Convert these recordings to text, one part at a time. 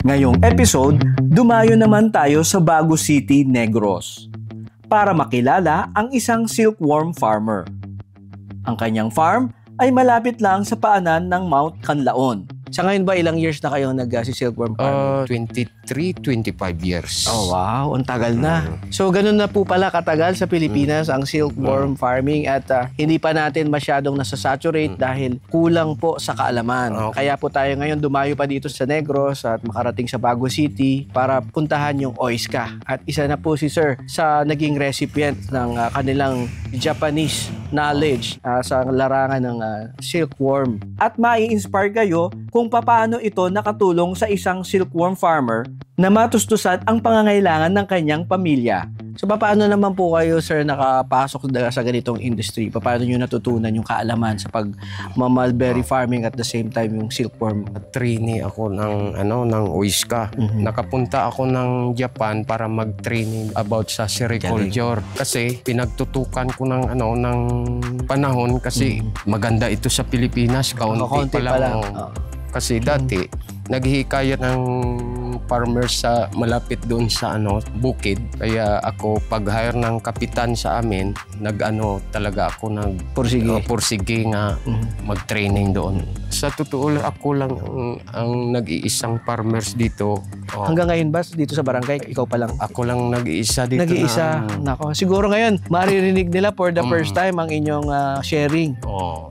Ngayong episode, dumayo naman tayo sa Bago City, Negros para makilala ang isang silkworm farmer. Ang kanyang farm ay malapit lang sa paanan ng Mount Canlaon. Sa ngayon ba, ilang years na kayo nag-silkworm farming? 25 years. Oh wow, ang tagal na. So ganun na po pala katagal sa Pilipinas ang silkworm farming at hindi pa natin masyadong nasasaturate dahil kulang po sa kaalaman. Kaya po tayo ngayon dumayo pa dito sa Negros at makarating sa Bago City para puntahan yung OISCA. At isa na po si Sir sa naging recipient ng kanilang Japanese knowledge sa larangan ng silkworm. At mai-inspire kayo kung paano ito nakatulong sa isang silkworm farmer na matustusan ang pangangailangan ng kanyang pamilya. So paano naman po kayo, Sir, nakapasok sa ganitong industry? Paano nyo natutunan yung kaalaman sa pag-mulberry farming at the same time yung silkworm? Trainee ako ng OISCA. Nakapunta ako ng Japan para mag-training about sa sericulture. Kasi pinagtutukan ko ng panahon kasi maganda ito sa Pilipinas, kaunti pa lang. Kasi dati naghihikayat ng farmers sa malapit doon sa bukid. Kaya ako pag-hire ng kapitan sa amin, talaga ako pursige nga mag-training doon. Sa totoo lang, ako lang ang nag-iisang farmers dito. Hanggang ngayon ba dito sa barangay, ikaw pa lang? Ako lang nag-iisa dito. Nag-iisa? Nako, siguro ngayon maririnig nila for the first time ang inyong sharing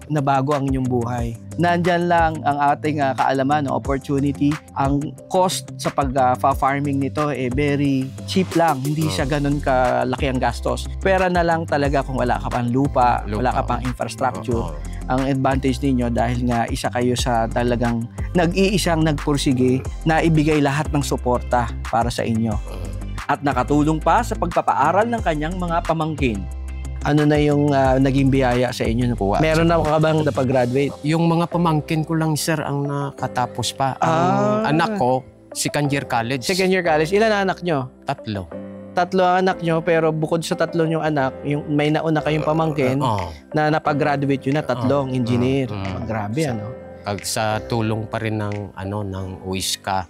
na bago ang inyong buhay. Nandyan lang ang ating kaalaman, opportunity. Ang cost sa pag-farming nito very cheap lang. Hindi siya ganun kalaki ang gastos. Pera na lang talaga kung wala ka pang lupa. Wala ka pang infrastructure. Ang advantage ninyo dahil nga isa kayo sa talagang nag-iisang nagpursige na ibigay lahat ng suporta para sa inyo. At nakatulong pa sa pagpapaaral ng kanyang mga pamangkin. Ano na yung naging biyaya sa inyo? Meron na ka bang napag-graduate? Yung mga pamangkin ko lang, sir, ang nakatapos pa. Ang anak ko, second year college. Second year college. Ilan na anak nyo? 3. 3 ang anak nyo, pero bukod sa 3 yung anak, may nauna kayong pamangkin na napag-graduate yun na 3 engineer. Grabe, Sa tulong pa rin ng OISCA.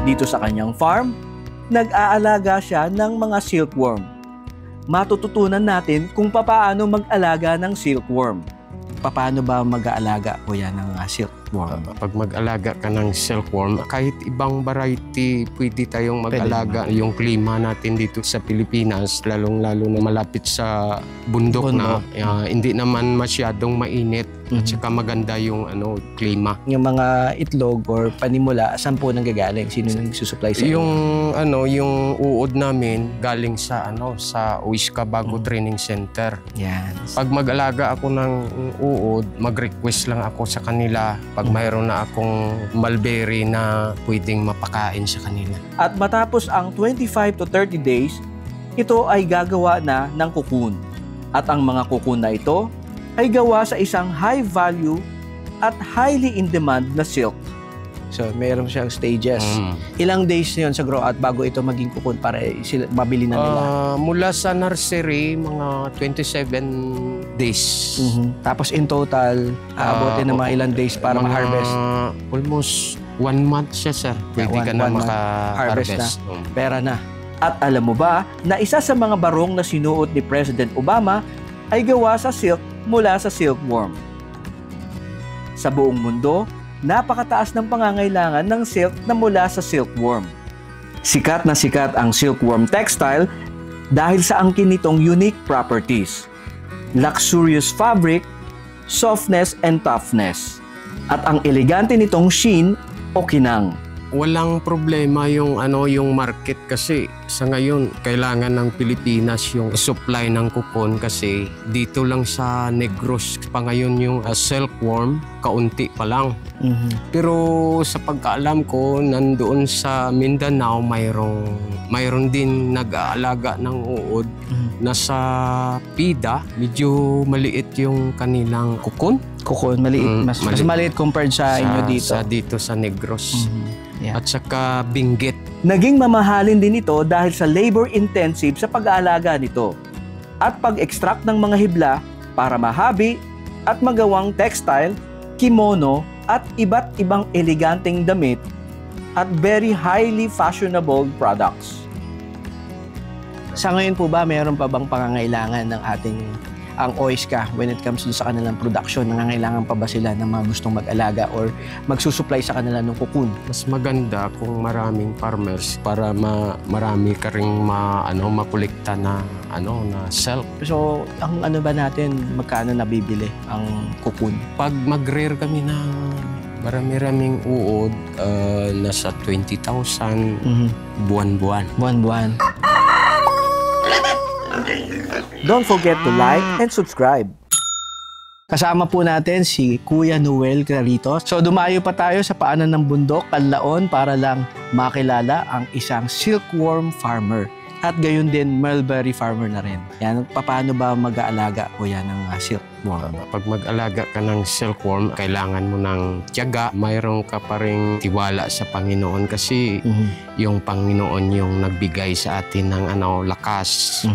Dito sa kanyang farm, nag-aalaga siya ng mga silkworm. Matututunan natin kung paano mag-alaga ng silkworm. Paano ba mag-aalaga po yan ng silkworm? Pag mag-alaga ka ng silkworm, kahit ibang variety, pwede tayong mag-alaga. Yung klima natin dito sa Pilipinas, lalong-lalo na malapit sa bundok na, hindi naman masyadong mainit. At saka maganda yung klima. Yung mga itlog or panimula, saan po nanggagaling? Sino nang susupply sa inyo? Yung uod namin galing sa sa OISCA Bago Training Center. Yan. Pag mag-alaga ako ng uod, mag-request lang ako sa kanila pag mayroon na akong mulberry na pwedeng mapakain sa kanila. At matapos ang 25 to 30 days, ito ay gagawa na ng cocoon. At ang mga cocoon na ito ay gawa sa isang high value at highly in demand na silk. So, mayroon siyang stages. Ilang days yun sa grow out bago ito maging cocoon para mabili na nila? Mula sa nursery, mga 27 days. Tapos in total, abutin na mga ilang days para ma-harvest? Almost 1 month siya, sir. Pwede ka na maka-harvest. Pera na. At alam mo ba na isa sa mga barong na sinuot ni President Obama ay gawa sa silk mula sa silkworm. Sa buong mundo, napakataas ng pangangailangan ng silk na mula sa silkworm. Sikat na sikat ang silkworm textile dahil sa angkin nitong unique properties. Luxurious fabric, softness and toughness. At ang elegante nitong sheen o kinang. Walang problema yung market kasi sa ngayon kailangan ng Pilipinas yung supply ng cocoon kasi dito lang sa Negros pa ngayon yung silkworm kaunti pa lang. Pero sa pagkaalam ko nandoon sa Mindanao mayroon din nag-aalaga ng uod. Nasa PIDA medyo maliit yung kanilang cocoon. Maliit. Mas maliit compared sa inyo dito. Dito sa Negros. At saka binggit. Naging mamahalin din ito dahil sa labor-intensive sa pag-aalaga nito at pag-extract ng mga hibla para mahabi at magawang textile, kimono at iba't ibang eleganteng damit at very highly fashionable products. Sa ngayon po ba, mayroon pa bang pangangailangan ng ating ang OISCA when it comes to sa kanilang production? Nangangailangan pa ba sila ng mga gustong mag-alaga or magsusupply sa kanila ng cocoon? Mas maganda kung maraming farmers para marami ka ring makolekta na na silk. So, ang ano ba natin, magkano nabibili ang cocoon? Pag mag-rear kami ng marami-raming uod, nasa 20,000 buwan-buwan. Buwan-buwan. Don't forget to like and subscribe. Kasama po natin si Kuya Noel Clarito. So dumayo pa tayo sa paanan ng bundok, Canlaon, para lang makilala ang isang silkworm farmer. At gayon din, mulberry farmer na rin. Yan, paano ba mag-aalaga o yan ng silkworm? Pag mag-alaga ka ng silkworm, kailangan mo ng tiyaga. Mayroon ka pa rin tiwala sa Panginoon kasi yung Panginoon yung nagbigay sa atin ng lakas.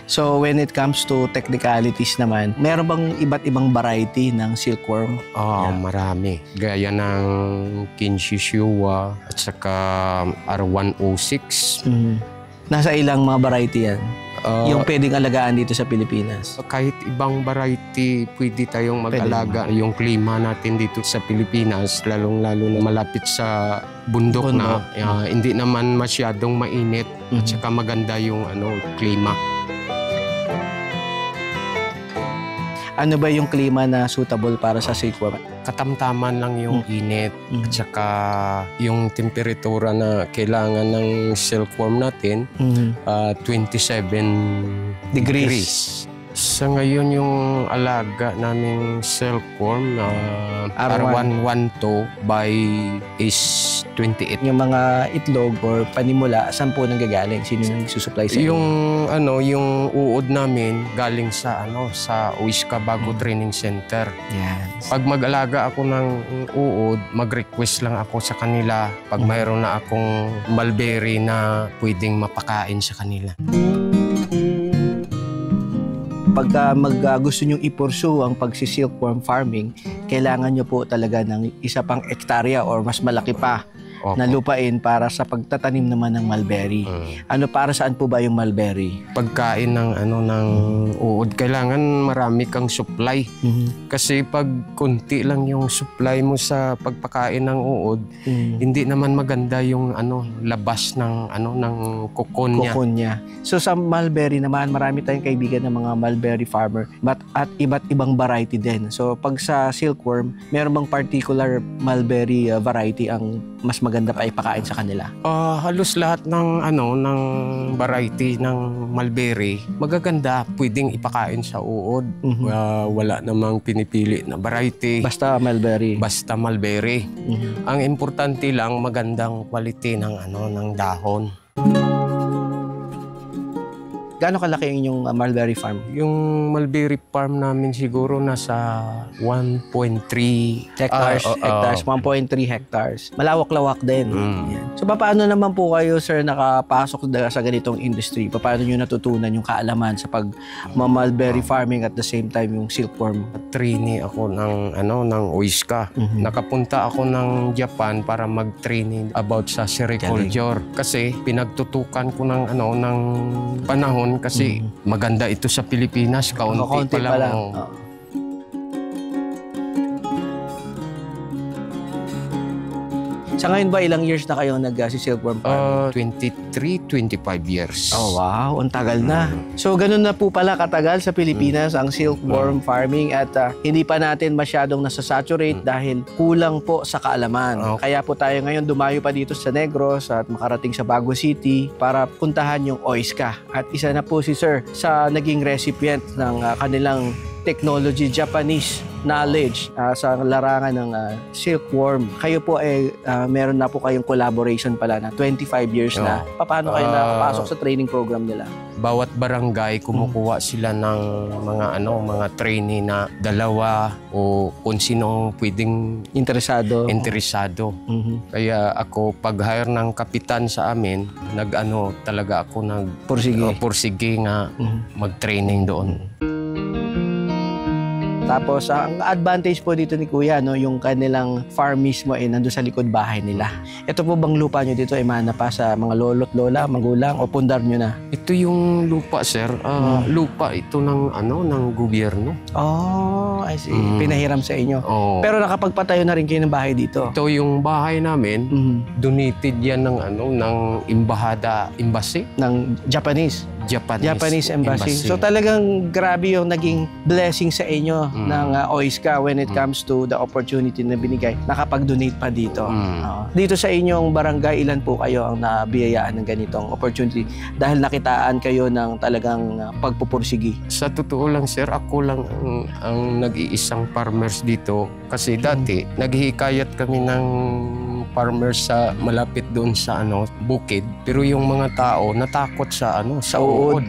So when it comes to technicalities naman, meron bang iba't ibang variety ng silkworm? Marami. Gaya ng Kinshishua at saka R106. Nasa ilang mga variety yan? Yung pwedeng alagaan dito sa Pilipinas? Kahit ibang variety, pwede tayong mag-alaga. Yung klima natin dito sa Pilipinas, lalong-lalo na malapit sa bundok na, hindi naman masyadong mainit at saka maganda yung klima. Ano ba yung klima na suitable para sa silkworm? Katamtaman lang yung init at saka yung temperatura na kailangan ng silkworm natin, 27 degrees. Sa ngayon yung alaga naming silkworm, R112 by is 28. Yung mga itlog or panimula, saan po nanggagaling? Sino yung susupply sa inyo? Yung uod namin galing sa sa OISCA Bago Training Center. Yes. Pag mag-alaga ako ng uod, mag-request lang ako sa kanila pag mayroon na akong mulberry na pwedeng mapakain sa kanila. Pagka gusto nyong i-pursue ang pagsi-silkworm farming, kailangan nyo po talaga ng isa pang ektarya or mas malaki pa na lupain para sa pagtatanim naman ng mulberry. Para saan po ba yung mulberry? Pagkain ng ng uod, kailangan marami kang supply. Kasi pag kunti lang yung supply mo sa pagpakain ng uod, hindi naman maganda yung labas ng ng cocoon niya. So sa mulberry naman, marami tayong kaibigan ng mga mulberry farmer at iba't ibang variety din. So pag sa silkworm, meron bang particular mulberry variety ang mas maganda pa ipakain sa kanila? Halos lahat ng ng variety ng mulberry magaganda, pwedeng ipakain sa uod. Wala namang pinipili na variety. Basta mulberry. Basta mulberry. Ang importante lang magandang quality ng ng dahon. Gaano kalaki ang inyong mulberry farm? Yung mulberry farm namin siguro nasa 1.3 hectares. 1.3 hectares. Malawak-lawak din. So paano naman po kayo, sir, nakapasok sa ganitong industry? Paano nyo natutunan yung kaalaman sa pag-mulberry farming at the same time yung silkworm? Trainee ako ng OISCA. Nakapunta ako ng Japan para mag-training about sa sericulture. Kasi pinagtutukan ko ng panahon kasi maganda ito sa Pilipinas, kaunti pa lang. Sa ngayon ba, ilang years na kayo nag-silkworm farming? 23-25 years. Oh wow, ang tagal na. So ganun na po pala katagal sa Pilipinas ang silkworm farming at hindi pa natin masyadong nasasaturate dahil kulang po sa kaalaman. Kaya po tayo ngayon dumayo pa dito sa Negros at makarating sa Baguio City para puntahan yung OISCA. At isa na po si Sir sa naging recipient ng kanilang technology, Japanese knowledge sa larangan ng silkworm. Kayo po meron na po kayong collaboration pala na 25 years na. Paano kayo nakapasok sa training program nila? Bawat barangay kumukuha sila ng mga trainee na 2 o kung sino pwedeng interesado. Kaya ako pag-hire ng kapitan sa amin, talaga ako pursige nga mag-training doon. Tapos ang advantage po dito ni Kuya, no, yung kanilang farm mismo ay nandun sa likod bahay nila. Ito po bang lupa nyo dito ay mana pa sa mga lolo't lola, magulang o pundar nyo na? Ito yung lupa, sir. Lupa ito ng ng gobyerno. Oh, I see. Pinahiram sa inyo. Oh. Pero nakapagpatayo na rin kayo ng bahay dito. Ito yung bahay namin. Donated yan ng ng embassy Ng Japanese embassy. So talagang grabe yung naging blessing sa inyo ng OISCA when it comes to the opportunity na binigay. Nakapag-donate pa dito. Dito sa inyong barangay, ilan po kayo ang nabiyayaan ng ganitong opportunity dahil nakitaan kayo ng talagang pagpupursigi? Sa totoo lang, sir, ako lang ang nag-iisang farmers dito kasi dati naghihikayat kami ng farmers sa malapit doon sa bukid, pero yung mga tao natakot sa uod.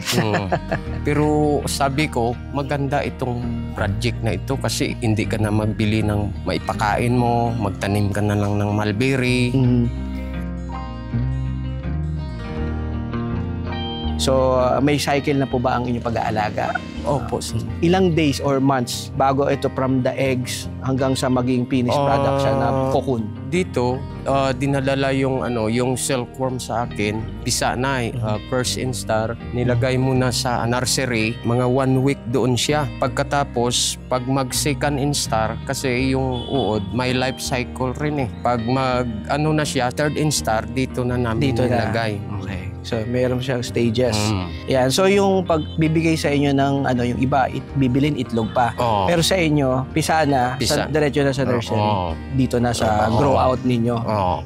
Pero sabi ko, maganda itong project na ito kasi hindi ka na magbili ng maipakain mo, magtanim ka na lang ng mulberry. So, may cycle na po ba ang inyong pag-aalaga? Opo, sir. Ilang days or months bago ito from the eggs hanggang sa maging finished product siya na cocoon? Dito, dinadala yung silkworm sa akin. Pisa na first instar, nilagay mo na sa nursery, mga 1 week doon siya. Pagkatapos, pag mag-second instar, kasi yung uod, may life cycle rin eh. Pag na siya, third instar, dito na namin nilagay. Okay. So, mayroon siyang stages. Yan. So, yung pagbibigay sa inyo ng yung iba, bibilin itlog pa. Pero sa inyo, pisa na, diretso na sa nursery. Dito na sa grow out ninyo.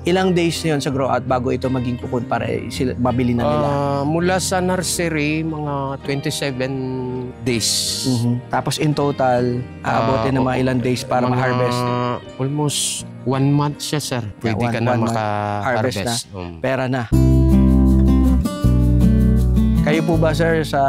Ilang days yun sa grow out bago ito maging cocoon para sila mabili na nila? Mula sa nursery, mga 27 days. Tapos in total, aabotin na mga ilang days para ma-harvest? Almost 1 month siya, sir. Pwede ka na maka-harvest. Pera na. Kayo po ba, sir, sa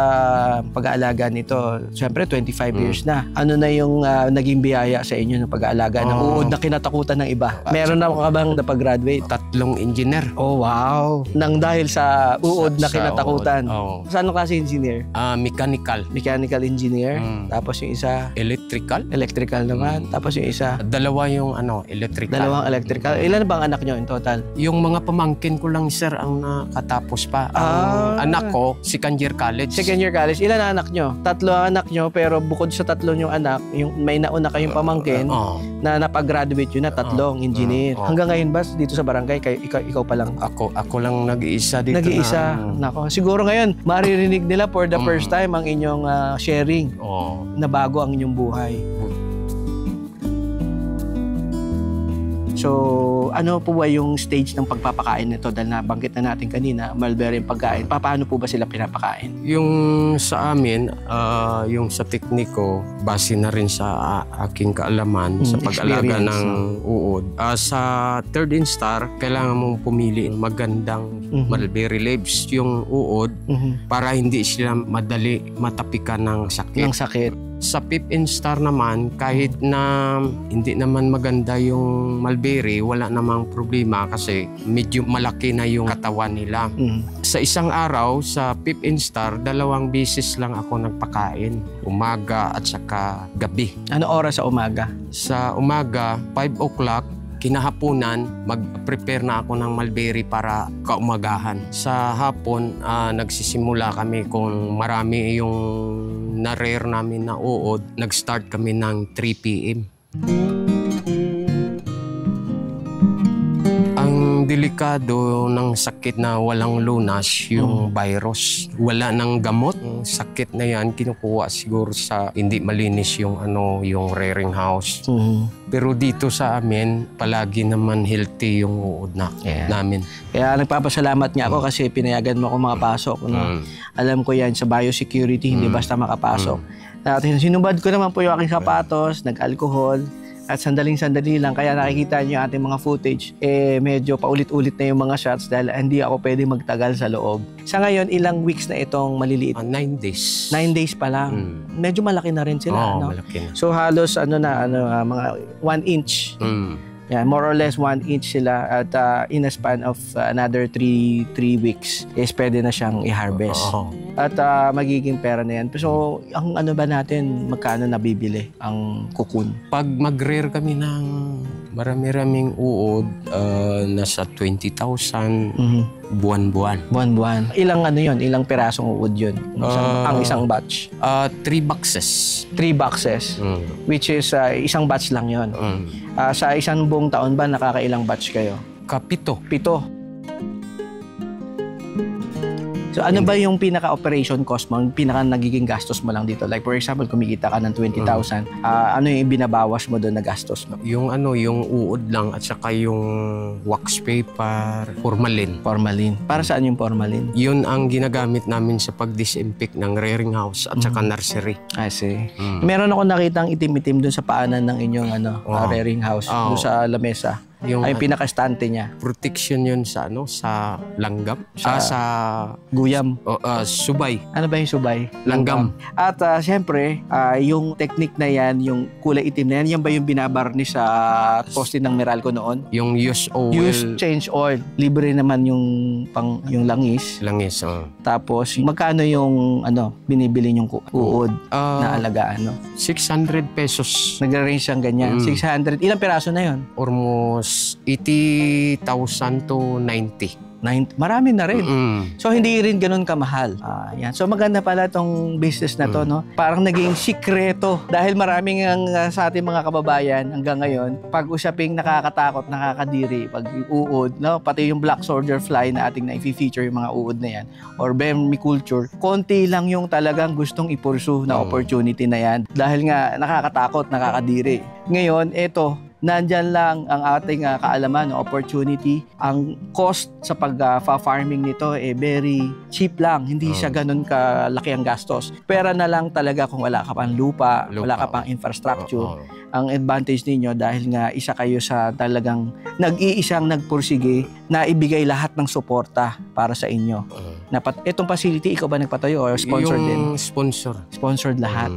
pag-aalaga nito, siyempre 25 years na. Ano na yung naging biyaya sa inyo ng pag-aalaga ng uod na kinatakutan ng iba? Meron na ka bang napag-graduate? 3 engineer. Oh, wow. Nang dahil sa uod na kinatakutan. Sa anong klase engineer? Mechanical. Mechanical engineer. Tapos yung isa? Electrical. Electrical naman. Tapos yung isa? Dalawa yung electrical. Dalawang electrical. Ilan ba ang anak nyo in total? Yung mga pamangkin ko lang, sir, ang nakatapos pa. Ang anak ko, second year college. Second year college. Ilan ang anak nyo? 3 ang anak nyo, pero bukod sa 3 yung anak, yung may nauna kayong pamangkin na napag-graduate yun na 3 engineer. Hanggang ngayon ba dito sa barangay, ikaw pa lang? Ako lang nag-iisa dito. Nag-iisa. Nako, siguro ngayon, maririnig nila for the first time ang inyong sharing na bago ang inyong buhay. So, ano po ba yung stage ng pagpapakain nito? Dahil nabanggit na natin kanina, mulberry yung pagkain. Paano po ba sila pinapakain? Yung sa amin, yung sa tekniko, base na rin sa aking kaalaman sa pag-alaga ng uod. Sa third instar, kailangan mong pumili magandang mulberry leaves, yung uod, para hindi sila madali matapikan ng sakit. Ng sakit. Sa fifth instar naman, kahit na hindi naman maganda yung mulberry, wala namang problema kasi medyo malaki na yung katawan nila. Sa isang araw, sa fifth instar, 2 beses lang ako nagpakain. Umaga at saka gabi. Ano oras sa umaga? Sa umaga, 5 o'clock, kinahaponan, mag-prepare na ako ng mulberry para kaumagahan. Sa hapon, nagsisimula kami kung marami yung na-rare namin na uod. Nag-start kami ng 3 p.m. Ang delikado ng sakit na walang lunas, yung virus. Wala nang gamot. Ang sakit na yan, kinukuha siguro sa hindi malinis yung yung rearing house. Pero dito sa amin, palagi naman healthy yung uod namin. Kaya nagpapasalamat nga ako kasi pinayagan mo ako makapasok. No? Alam ko yan, sa biosecurity, hindi basta makapasok. Sinubad ko naman po yung aking sapatos, nag-alcohol, at sandaling-sandali lang. Kaya nakikita niyo yung ating mga footage, medyo paulit-ulit na yung mga shots dahil hindi ako pwede magtagal sa loob. Sa ngayon, ilang weeks na itong maliliit? 9 days. 9 days pa lang. Medyo malaki na rin sila. Malaki na. So halos mga 1 inch. Yan, more or less 1 inch sila at in a span of another 3 weeks is pwede na siyang i-harvest. At magiging pera na yan. So, ang ano ba natin, magkano nabibili ang cocoon? Pag mag-rear kami ng marami-raming uod, nasa 20,000 buwan-buwan. Buwan-buwan. Ilang ano yun? Ilang pirasong uod yun? Ang isang batch? 3 boxes. 3 boxes. Which is isang batch lang yun. Sa isang buong taon ba, nakakailang batch kayo? Kapito. 7. So ano ba yung pinaka-operation cost mo, yung pinaka nagiging gastos mo lang dito? Like for example, kumikita ka ng 20,000, ano yung binabawas mo doon na gastos mo? Yung yung uod lang at saka yung wax paper, formalin. Formalin. Para saan yung formalin? Yun ang ginagamit namin sa pag-disinfect ng rearing house at saka nursery. I see. Meron ako nakitang itim-itim doon sa paanan ng inyong rearing house, doon sa lamesa. Yung ay pinaka-stante niya. Protection yun sa sa langgam. Sa guyam. Subay. Ano ba yung subay? Langgam. At siyempre, yung technique na yan, yung kulay itim na yan ba yung binabarnis sa poste ng Meralco noon? Yung use oil. Use change oil. Libre naman yung yung langis. Langis, Tapos, magkano yung binibili yung uod na alagaan? 600 pesos. Nag-range siyang ganyan. 600. Ilang piraso na yun? Almost 80,000 to 90. Marami na rin. So, hindi rin ganun kamahal. Yan. So, maganda pala tong business na to, no? Parang naging sikreto. Dahil maraming sa ating mga kababayan hanggang ngayon, pag-usaping nakakatakot, nakakadiri, pag uod, no? Pati yung black soldier fly na ating na-feature yung mga uod na yan, or vermiculture, konti lang yung talagang gustong ipursu na opportunity na yan. Dahil nga, nakakatakot, nakakadiri. Ngayon, eto, nandyan lang ang ating kaalaman, opportunity. Ang cost sa pag-farming nito very cheap lang. Hindi siya ganun kalaki ang gastos. Pera na lang talaga kung wala ka pang lupa. Wala ka pang infrastructure. Ang advantage ninyo dahil nga isa kayo sa talagang nag-iisang nagpursige na ibigay lahat ng suporta para sa inyo. Itong facility, ikaw ba nagpatayo or sponsored din? Yung sponsor. Sponsored lahat.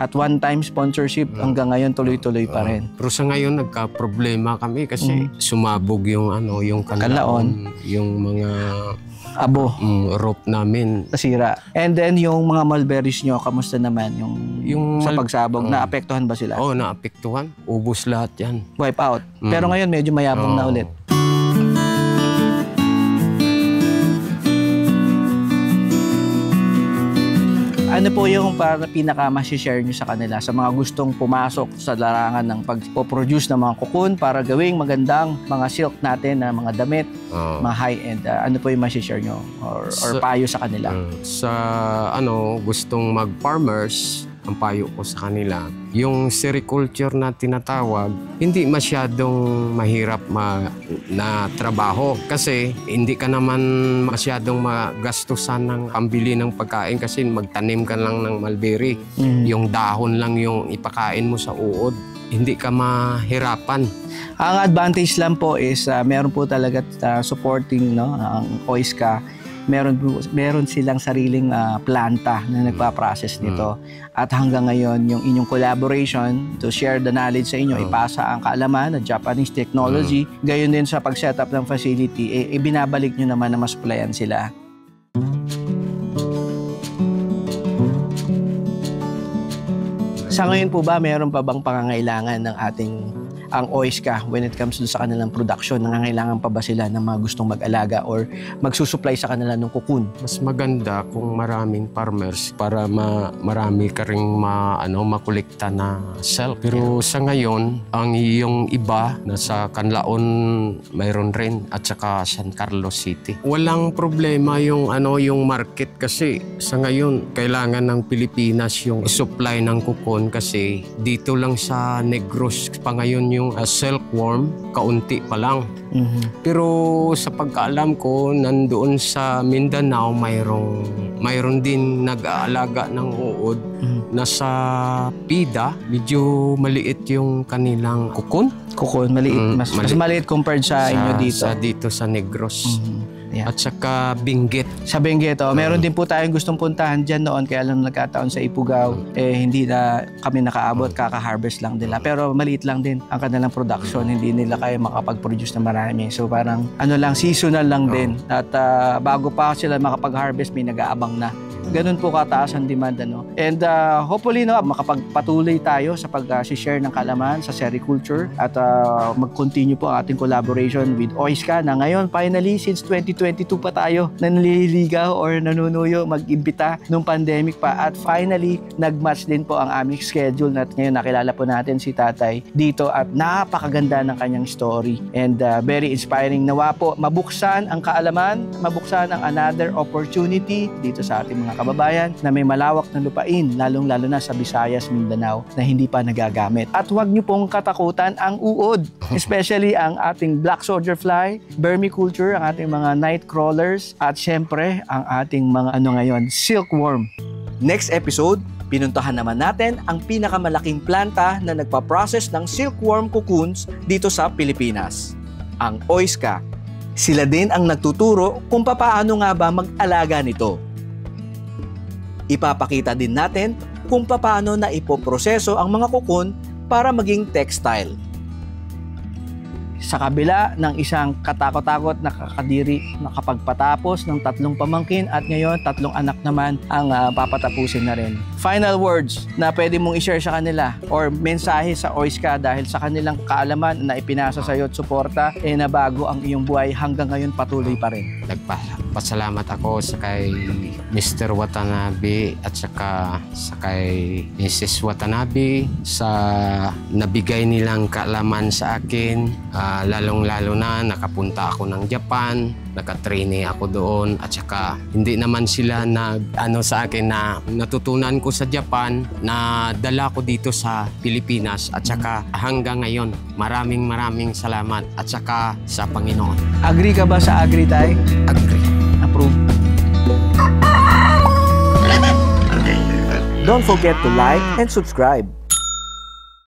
At one-time sponsorship hanggang ngayon tuloy-tuloy pa rin. Pero sa ngayon nagka-problema kami kasi sumabog yung yung kalaon, yung mga abo, rope namin nasira. And then yung mga mulberries nyo, kamusta naman yung sa pagsabog? Naapektuhan ba sila? Naapektuhan. Ubos lahat yan. Wipe out. Pero ngayon medyo mayabong na ulit. Ano po yung pinaka-masishare nyo sa kanila sa mga gustong pumasok sa larangan ng pag-produce ng mga cocoon para gawing magandang mga silk natin na mga damit, mga high-end? Ano po yung masishare nyo or payo sa kanila? Sa gustong mag-farmers, ang payo ko sa kanila, yung sericulture na tinatawag, hindi masyadong mahirap na trabaho kasi hindi ka naman masyadong magastusan ng pambili ng pagkain kasi magtanim ka lang ng mulberry. Yung dahon lang yung ipakain mo sa uod. Hindi ka mahirapan. Ang advantage lang po is meron po talaga supporting ang OISCA. Meron silang sariling planta na nagpa-process nito. At hanggang ngayon, yung inyong collaboration to share the knowledge sa inyo, ipasa ang kaalaman ng Japanese technology, gayon din sa pag-setup ng facility, ibinabalik nyo naman na masuplayan sila. Sa ngayon po ba, meron pa bang pangangailangan ng ating ang OISCA when it comes to sa kanilang production? Nangangailangan pa ba sila ng mga gustong mag-alaga or magsusupply sa kanila ng cocoon? Mas maganda kung maraming farmers para marami ka ring makolekta na silk. Pero sa ngayon, ang yung iba nasa Canlaon mayroon rin at saka San Carlos City. Walang problema yung yung market kasi sa ngayon kailangan ng Pilipinas yung supply ng cocoon kasi dito lang sa Negros pa ngayon yung silkworm, kaunti pa lang. Pero sa pagkaalam ko, nandoon sa Mindanao, mayroon din nag-aalaga ng uod. Nasa Pida, medyo maliit yung kanilang cocoon. Cocoon, maliit. Mas maliit compared sa inyo dito. Dito sa Negros. Yeah. At saka Benguet. Sa Benguet, meron din po tayong gustong puntahan dyan noon, kaya lang nagkataon sa Ifugao, hindi na kami nakaabot, kaka-harvest lang nila. Pero maliit lang din ang kanilang production, hindi nila kaya makapag-produce na marami. So parang seasonal lang din. At bago pa sila makapag-harvest, may nag-aabang na. Ganun po kataas ang demand, ano. And hopefully makapagpatuloy tayo sa pag-share ng kaalaman sa sericulture at mag-continue po ang ating collaboration with OISCA na ngayon finally since 2022 pa tayo na naliligaw or nanunuyo mag-imbita nung pandemic pa, at finally nag-match din po ang aming schedule at ngayon nakilala po natin si Tatay dito at napakaganda ng kanyang story and very inspiring. Nawa po mabuksan ang kaalaman, mabuksan ang another opportunity dito sa ating mga kababayan na may malawak na lupain, lalong-lalo na sa Visayas, Mindanao na hindi pa nagagamit. At huwag niyo pong katakutan ang uod, especially ang ating black soldier fly, vermiculture, ang ating mga night crawlers, at syempre ang ating mga silkworm. Next episode, pinuntahan naman natin ang pinakamalaking planta na nagpa-process ng silkworm cocoons dito sa Pilipinas, ang OISCA. Sila din ang nagtuturo kung paano nga ba mag-alaga nito. Ipapakita din natin kung paano na ipoproseso ang mga cocoon para maging textile. Sa kabila ng isang katakot-takot na kakadiri nakapagpatapos ng 3 pamangkin at ngayon 3 anak naman ang papatapusin na rin. Final words na pwede mong i-share sa kanila or mensahe sa OISCA dahil sa kanilang kaalaman na ipinasa sa iyo at suporta na bago ang iyong buhay hanggang ngayon patuloy pa rin. Nagpasalamat ako sa kay Mr. Watanabe at saka sa kay Mrs. Watanabe sa nabigay nilang kaalaman sa akin. Lalong-lalo na nakapunta ako ng Japan, nakatrainee ako doon at saka hindi naman sila sa akin na natutunan ko sa Japan na dala ko dito sa Pilipinas at saka hanggang ngayon maraming salamat at saka sa Panginoon. Agree ka ba sa Agri, Tay? Agree. Approve. Don't forget to like and subscribe.